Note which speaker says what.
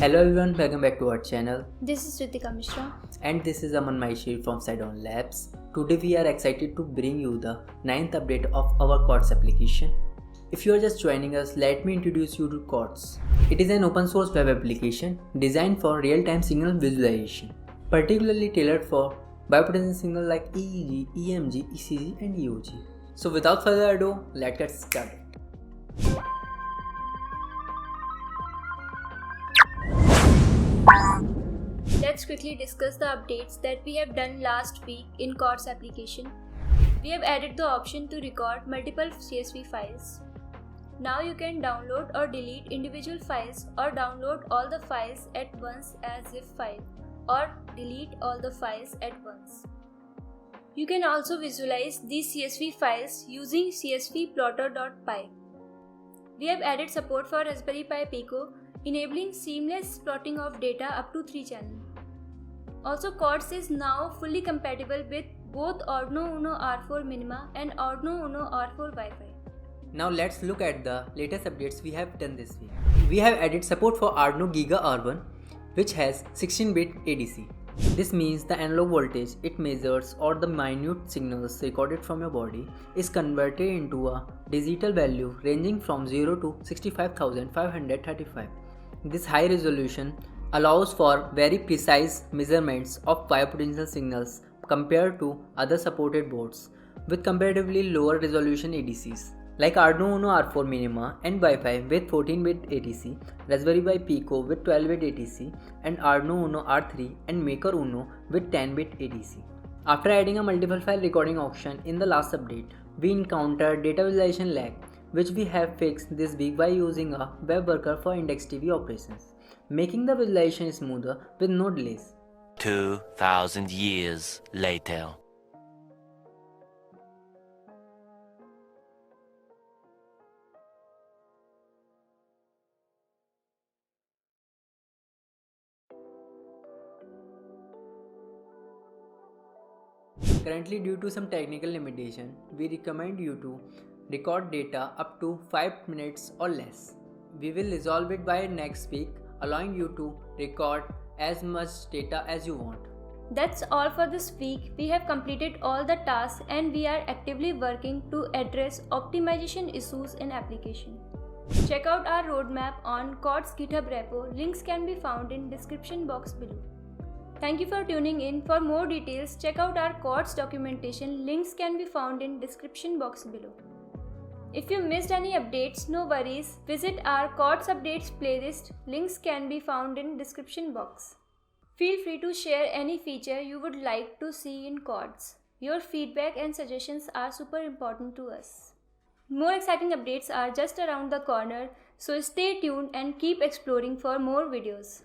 Speaker 1: Hello everyone, welcome back to our channel.
Speaker 2: This is Ritika Mishra.
Speaker 1: And this is Aman Maishi from Sidon Labs. Today we are excited to bring you the 9th update of our Chords application. If you are just joining us, let me introduce you to Chords. It is an open source web application designed for real-time signal visualization, particularly tailored for biopotential signals like EEG, EMG, ECG and EOG. So without further ado, let's get started.
Speaker 2: Let's quickly discuss the updates that we have done last week in Chords application. We have added the option to record multiple CSV files. Now you can download or delete individual files or download all the files at once as zip file or delete all the files at once. You can also visualize these CSV files using csvplotter.py. We have added support for Raspberry Pi Pico, enabling seamless plotting of data up to 3 channels. Also, Chords is now fully compatible with both ARduino Uno R4 Minima and ARduino Uno R4 Wi-Fi.
Speaker 1: Now let's look at the latest updates we have done this week. We have added support for ARduino Giga R1, which has 16-bit ADC. This means the analog voltage it measures or the minute signals recorded from your body is converted into a digital value ranging from 0 to 65,535. This high resolution allows for very precise measurements of biopotential signals compared to other supported boards with comparatively lower resolution ADCs like ARduino Uno R4 Minima and Wi-Fi with 14-bit ADC, Raspberry Pi Pico with 12-bit ADC and ARduino Uno R3 and Maker Uno with 10-bit ADC. After adding a multiple file recording option in the last update, we encountered data visualization lag, which we have fixed this week by using a web worker for IndexedDB operations, making the visualization smoother with no delays.
Speaker 3: 2,000 years later.
Speaker 1: Currently, due to some technical limitation, we recommend you to record data up to 5 minutes or less. We will resolve it by next week, allowing you to record as much data as you want.
Speaker 2: That's all for this week. We have completed all the tasks and we are actively working to address optimization issues in application. Check out our roadmap on Chords GitHub repo. Links can be found in description box below. Thank you for tuning in. For more details, check out our Chords documentation. Links can be found in description box below. If you missed any updates, no worries. Visit our Chords Updates playlist. Links can be found in description box. Feel free to share any feature you would like to see in Chords. Your feedback and suggestions are super important to us. More exciting updates are just around the corner, so stay tuned and keep exploring for more videos.